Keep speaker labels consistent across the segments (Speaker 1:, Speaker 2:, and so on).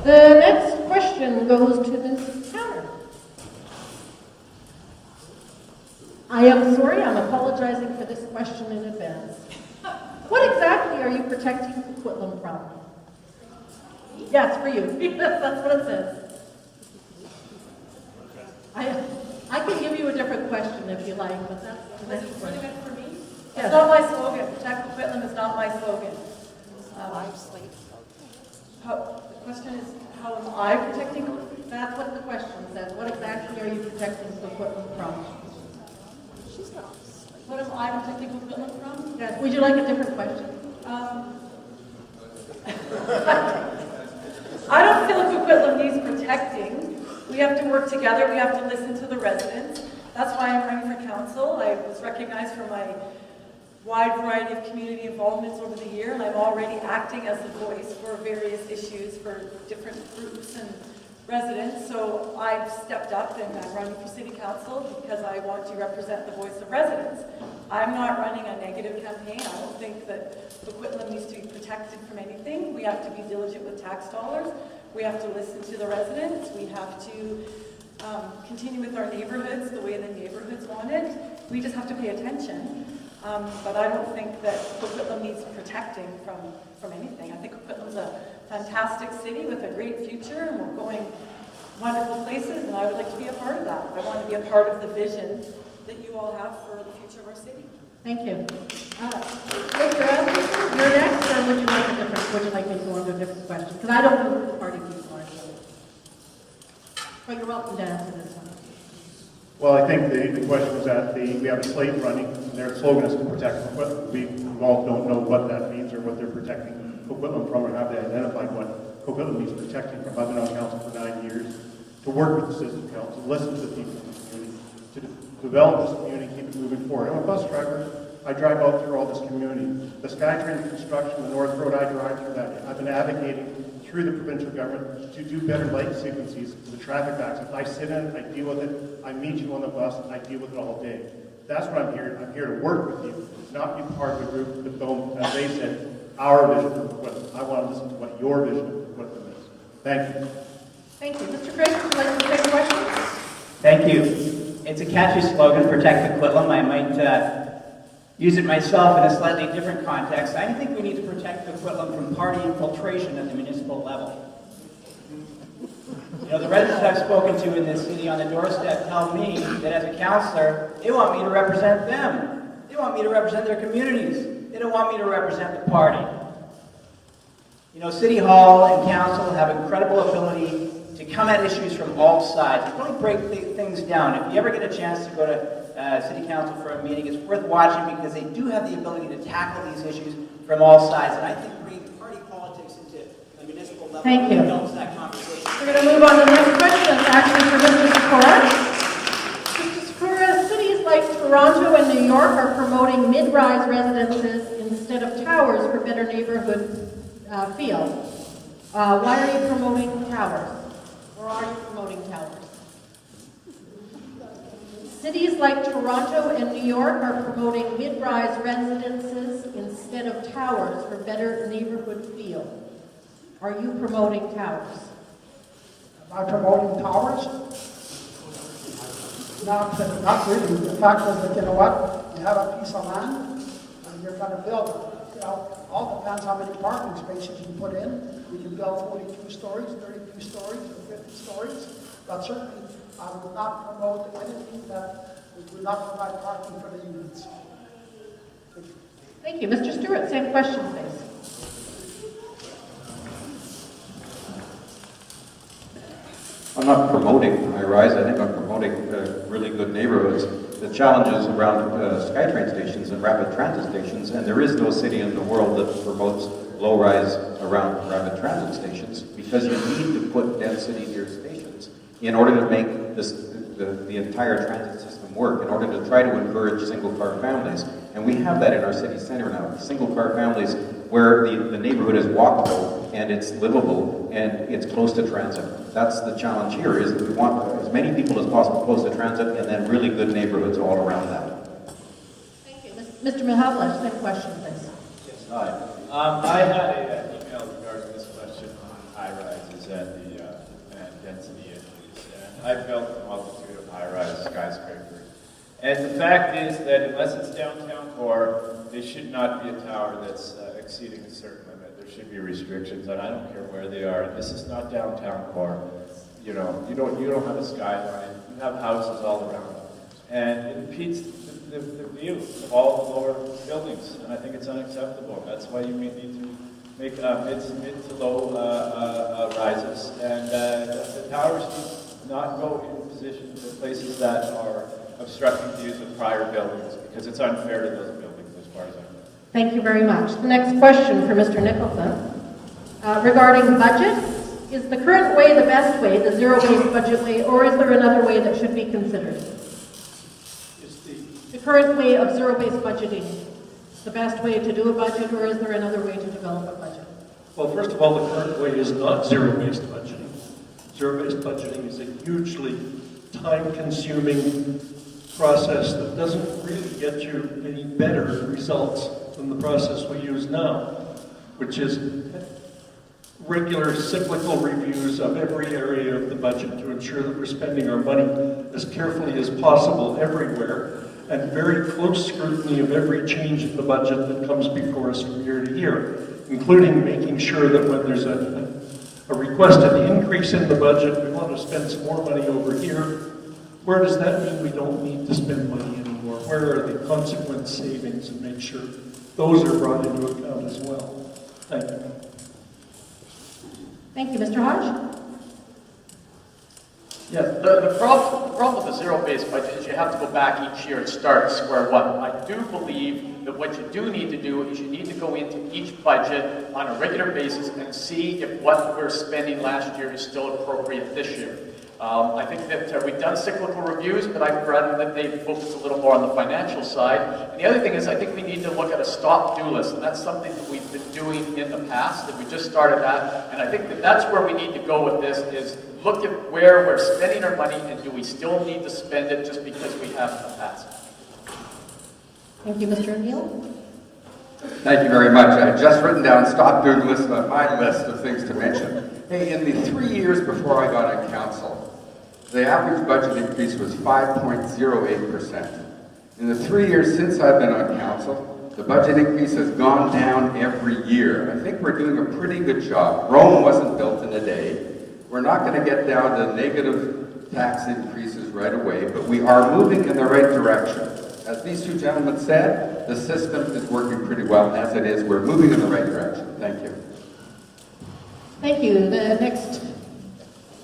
Speaker 1: The next question goes to Ms. Towner. I am sorry, I'm apologizing for this question in advance. What exactly are you protecting Burquitlam from? Yeah, it's for you. That's what it says. I can give you a different question if you like, but that's the next one.
Speaker 2: For me?
Speaker 1: Yes.
Speaker 2: It's not my slogan. Protect Burquitlam is not my slogan. The question is, how am I protecting?
Speaker 1: That's what the question says. What exactly are you protecting Burquitlam from?
Speaker 2: What am I protecting Burquitlam from?
Speaker 1: Yes. Would you like a different question?
Speaker 2: I don't feel Burquitlam needs protecting. We have to work together. We have to listen to the residents. That's why I'm running for council. I was recognized for my wide variety of community involvements over the year, and I'm already acting as the voice for various issues for different groups and residents. So I've stepped up and I'm running for city council because I want to represent the voice of residents. I'm not running a negative campaign. I don't think that Burquitlam needs to be protected from anything. We have to be diligent with tax dollars. We have to listen to the residents. We have to continue with our neighborhoods the way the neighborhoods want it. We just have to pay attention. But I don't think that Burquitlam needs protecting from anything. I think Burquitlam's a fantastic city with a great future, and we're going wonderful places, and I would like to be a part of that. I want to be a part of the vision that you all have for the future of our city.
Speaker 1: Thank you. Mr. Anderson, you're next, or would you like a different? Would you like me to go on to a different question? Because I don't know who the party people are. But you're welcome to answer this one.
Speaker 3: Well, I think the question is that we have a slate running, and their slogan is to protect Burquitlam. We all don't know what that means or what they're protecting Burquitlam from, or have they identified what Burquitlam needs protecting from. I've been on council for 9 years to work with the citizen council, listen to the people in the community, to develop this community, keep it moving forward. I'm a bus driver. I drive out through all this community. The SkyTrain construction, the North Road, I drive through that. I've been advocating through the provincial government to do better light sequences for the traffic accidents. I sit in it, I deal with it, I meet you on the bus, and I deal with it all day. That's what I'm here. I'm here to work with you, not be part of a group that don't, as they said, our vision for Burquitlam. I want to listen to what your vision for Burquitlam is. Thank you.
Speaker 1: Thank you. Mr. Chris, would you like to take a question?
Speaker 4: Thank you. It's a catchy slogan, protect Burquitlam. I might use it myself in a slightly different context. I think we need to protect Burquitlam from party infiltration at the municipal level. You know, the residents I've spoken to in this city on the doorstep tell me that as a councillor, they want me to represent them. They want me to represent their communities. They don't want me to represent the party. You know, City Hall and Council have incredible ability to come at issues from all sides. Don't break things down. If you ever get a chance to go to City Council for a meeting, it's worth watching because they do have the ability to tackle these issues from all sides. And I think bringing party politics into the municipal level helps that conversation.
Speaker 1: We're going to move on to the next question. It's actually for Mr. Sakura. Mr. Sakura, cities like Toronto and New York are promoting mid-rise residences instead of towers for better neighborhood feel. Why are you promoting towers? Or are you promoting towers? Cities like Toronto and New York are promoting mid-rise residences instead of towers for better neighborhood feel. Are you promoting towers?
Speaker 5: Am I promoting towers? Not really. The fact is that, you know what? You have a piece of land and you're going to build it. You know, all depends how many parking spaces you put in. We can build 42 stories, 32 stories, or 50 stories. But certainly, I would not promote anything that would not provide parking for the units.
Speaker 1: Thank you. Mr. Stewart, same question, please.
Speaker 6: I'm not promoting high-rise. I think I'm promoting really good neighborhoods. The challenges around SkyTrain stations and rapid transit stations, and there is no city in the world that promotes low-rise around rapid transit stations because you need to put density near stations in order to make the entire transit system work, in order to try to encourage single-car families. And we have that in our city center now, single-car families where the neighborhood is walkable and it's livable and it's close to transit. That's the challenge here, is that we want as many people as possible close to transit and then really good neighborhoods all around that.
Speaker 1: Thank you. Mr. Mihaljevic, same question, please.
Speaker 7: Yes, hi. I had an email regarding this question on high-rises, represent the density issues. And I've built a multitude of high-rise skyscrapers. And the fact is that unless it's downtown core, there should not be a tower that's exceeding a certain limit. There should be restrictions, and I don't care where they are. This is not downtown core. You know, you don't have a skyline. You have houses all around, and it impedes the view of all the lower buildings, and I think it's unacceptable. That's why you need to make mid to low rises, and the towers should not go in positions or places that are obstructing views of prior buildings, because it's unfair to those buildings as far as I'm concerned.
Speaker 1: Thank you very much. The next question for Mr. Nicholson. Regarding budget, is the current way the best way, the zero-based budget way, or is there another way that should be considered? The current way of zero-based budgeting, the best way to do a budget, or is there another way to develop a budget?
Speaker 8: Well, first of all, the current way is not zero-based budgeting. Zero-based budgeting is a hugely time-consuming process that doesn't really get you any better results than the process we use now, which is regular cyclical reviews of every area of the budget to ensure that we're spending our money as carefully as possible everywhere, and very close scrutiny of every change in the budget that comes before us from year to year, including making sure that when there's a requested increase in the budget, we want to spend some more money over here. Where does that mean we don't need to spend money anymore? Where are the consequent savings, and make sure those are brought into account as well. Thank you.
Speaker 1: Thank you, Mr. Hodge.
Speaker 9: Yeah, the problem with the zero-based budget is you have to go back each year and start at square one. I do believe that what you do need to do is you need to go into each budget on a regular basis and see if what we're spending last year is still appropriate this year. I think that we've done cyclical reviews, but I'd rather that they focus a little more on the financial side. And the other thing is I think we need to look at a stop-do list, and that's something that we've been doing in the past, and we just started that. And I think that that's where we need to go with this, is look at where we're spending our money, and do we still need to spend it just because we have in the past.
Speaker 1: Thank you, Mr. O'Neill.
Speaker 10: Thank you very much. I had just written down stop-do list on my list of things to mention. Hey, in the 3 years before I got on council, the average budget increase was 5.08%. In the 3 years since I've been on council, the budget increase has gone down every year. I think we're doing a pretty good job. Rome wasn't built in a day. We're not going to get down to negative tax increases right away, but we are moving in the right direction. As these two gentlemen said, the system is working pretty well as it is. We're moving in the right direction. Thank you.
Speaker 1: Thank you. The next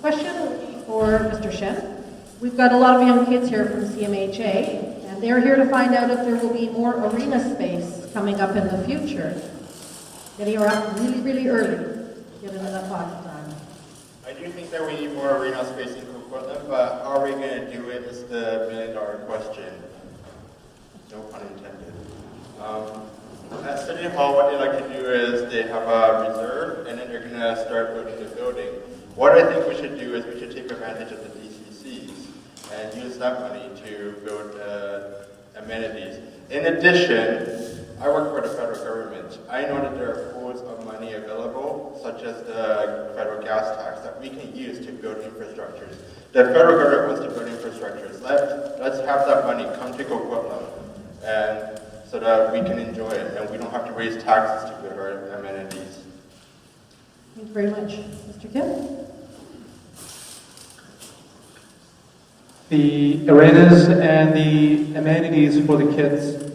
Speaker 1: question will be for Mr. Shen. We've got a lot of young kids here from CMHA, and they're here to find out if there will be more arena space coming up in the future. Getting up really, really early, given enough hockey time.
Speaker 11: I do think that we need more arena space in Burquitlam, but how are we going to do it is the million-dollar question. No pun intended. At City Hall, what they like to do is they have a reserve, and then they're going to start building the building. What I think we should do is we should take advantage of the DCCs and use that money to build amenities. In addition, I work for the federal government. I know that there are pools of money available, such as the federal gas tax, that we can use to build infrastructures. The federal government wants to build infrastructures. Let's have that money come to Burquitlam, and so that we can enjoy it, and we don't have to raise taxes to build our amenities.
Speaker 1: Thank you very much. Mr. Kim?
Speaker 12: The arenas and the amenities for the kids,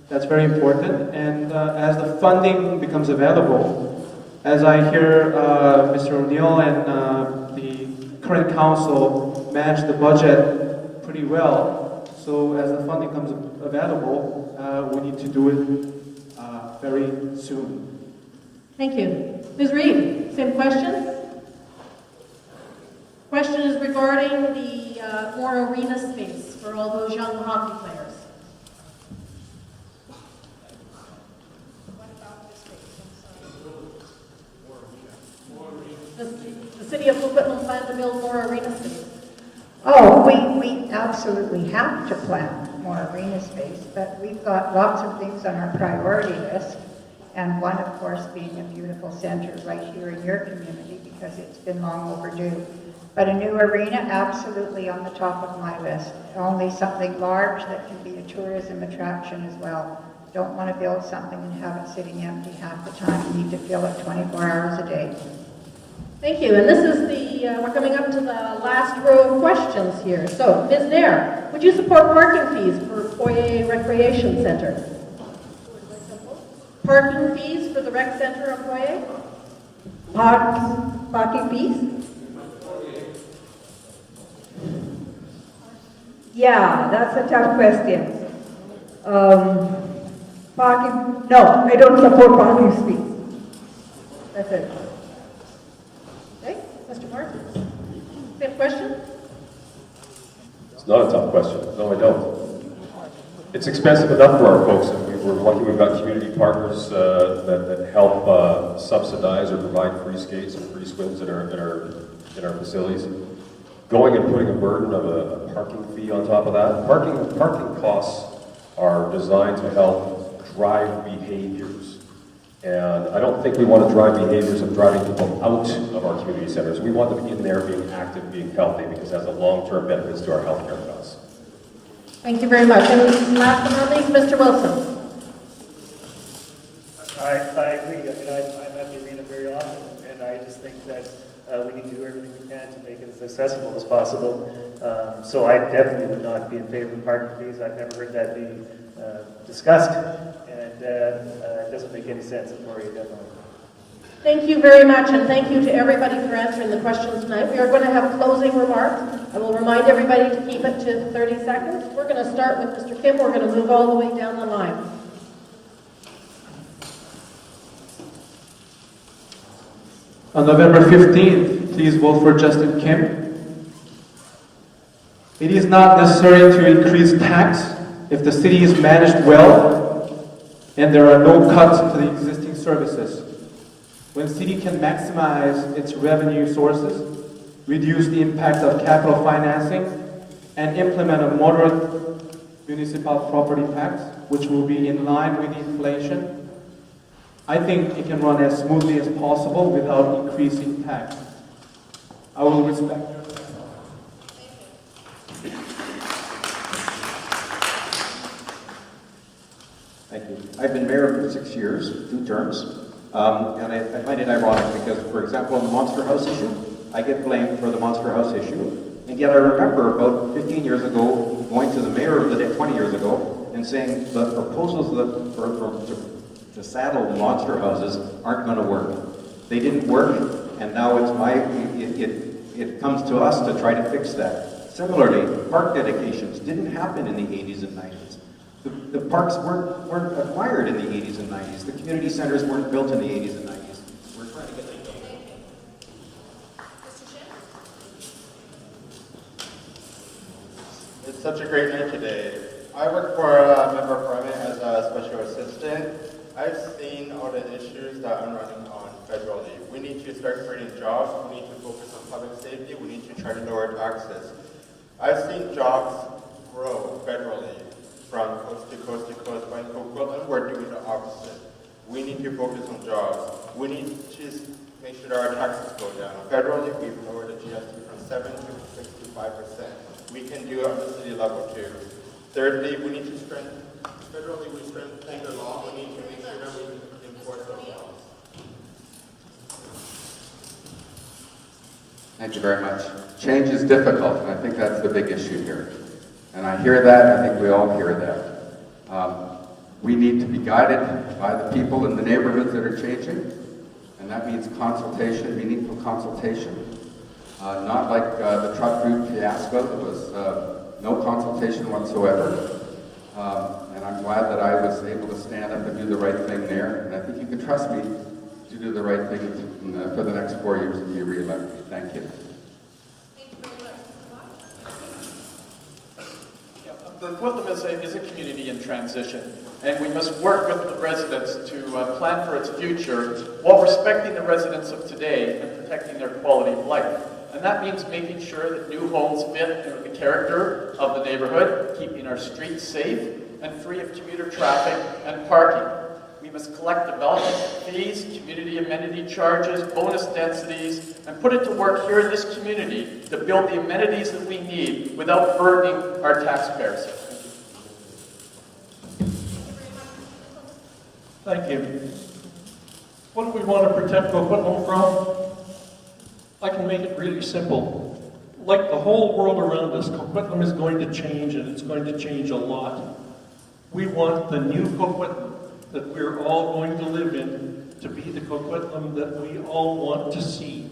Speaker 12: that's very important. And as the funding becomes available, as I hear Mr. O'Neill and the current council manage the budget pretty well, so as the funding comes available, we need to do it very soon.
Speaker 1: Thank you. Ms. Reid, same question? Question is regarding the more arena space for all those young hockey players. The city of Burquitlam plans to build more arena space.
Speaker 13: Oh, we absolutely have to plan more arena space, but we've got lots of things on our priority list, and one, of course, being a beautiful center right here in your community, because it's been long overdue. But a new arena, absolutely on the top of my list. Only something large that can be a tourism attraction as well. Don't want to build something and have it sitting empty half the time. You need to fill it 24 hours a day.
Speaker 1: Thank you. And this is we're coming up to the last row of questions here. So, Ms. Nair, would you support parking fees for Foyer Recreation Center? Parking fees for the rec center of Foyer? Parking fees?
Speaker 14: Yeah, that's a tough question. No, I don't support parking fees. That's it.
Speaker 1: Okay, Mr. Martins. Same question?
Speaker 15: It's not a tough question. No, I don't. It's expensive enough for our folks. We're lucky we've got community partners that help subsidize or provide free skates and free swims in our facilities. Going and putting a burden of a parking fee on top of that. Parking costs are designed to help drive behaviors. And I don't think we want to drive behaviors of driving people out of our community centers. We want them in there being active, being healthy, because it has a long-term benefits to our healthcare costs.
Speaker 1: Thank you very much. And last but not least, Mr. Wilson.
Speaker 16: I agree. I mean, I'm at the arena very often, and I just think that we need to do everything we can to make it as accessible as possible. So I definitely would not be in favor of parking fees. I've never heard that being discussed, and it doesn't make any sense for you, definitely.
Speaker 1: Thank you very much, and thank you to everybody for answering the questions tonight. We are going to have closing remarks. I will remind everybody to keep it to 30 seconds. We're going to start with Mr. Kim. We're going to move all the way down the line.
Speaker 12: On November 15th, please vote for Justin Kim. It is not necessary to increase tax if the city is managed well and there are no cuts to the existing services. When city can maximize its revenue sources, reduce the impact of capital financing, and implement a moderate municipal property tax, which will be in line with inflation, I think it can run as smoothly as possible without increasing tax. I will respect your
Speaker 6: Thank you. I've been mayor for 6 years, 2 terms, and I find it ironic because, for example, on the Monster House issue, I get blamed for the Monster House issue, and yet I remember about 15 years ago going to the mayor of the day, 20 years ago, and saying the proposals to saddle monster houses aren't going to work. They didn't work, and now it comes to us to try to fix that. Similarly, park dedications didn't happen in the 80s and 90s. The parks weren't acquired in the 80s and 90s. The community centers weren't built in the 80s and 90s. We're trying to get them done.
Speaker 11: It's such a great night today. I work for a member of parliament as a special assistant. I've seen all the issues that I'm running on federally. We need to start creating jobs. We need to focus on public safety. We need to try to lower taxes. I've seen jobs grow federally from coast to coast to coast. But in Coquitlam, we're doing the opposite. We need to focus on jobs. We need to make sure that our taxes go down. Federally, we've lowered the GST from 7 to 65%. We can do it on the city level too. Thirdly, we need to strengthen, federally we strengthen the law. We need to make sure that we enforce those laws.
Speaker 10: Thank you very much. Change is difficult, and I think that's the big issue here. And I hear that, I think we all hear that. We need to be guided by the people in the neighborhoods that are changing, and that means consultation, meaningful consultation. Not like the truck route fiasco, there was no consultation whatsoever. And I'm glad that I was able to stand up and do the right thing there, and I think you can trust me to do the right thing for the next 4 years and be re-elected. Thank you.
Speaker 9: Burquitlam is a community in transition, and we must work with the residents to plan for its future while respecting the residents of today and protecting their quality of life. And that means making sure that new homes fit the character of the neighborhood, keeping our streets safe and free of commuter traffic and parking. We We must collect development fees, community amenity charges, bonus densities, and put it to work here in this community to build the amenities that we need without burdening our taxpayers.
Speaker 8: Thank you. What do we want to protect Burquitlam from? I can make it really simple. Like the whole world around us, Burquitlam is going to change, and it's going to change a lot. We want the new Burquitlam that we're all going to live in to be the Burquitlam that we all want to see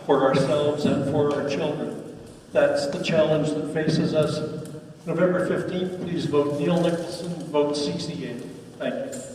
Speaker 8: for ourselves and for our children. That's the challenge that faces us. November 15th, please vote Neil Nicholson, vote CCA. Thank you.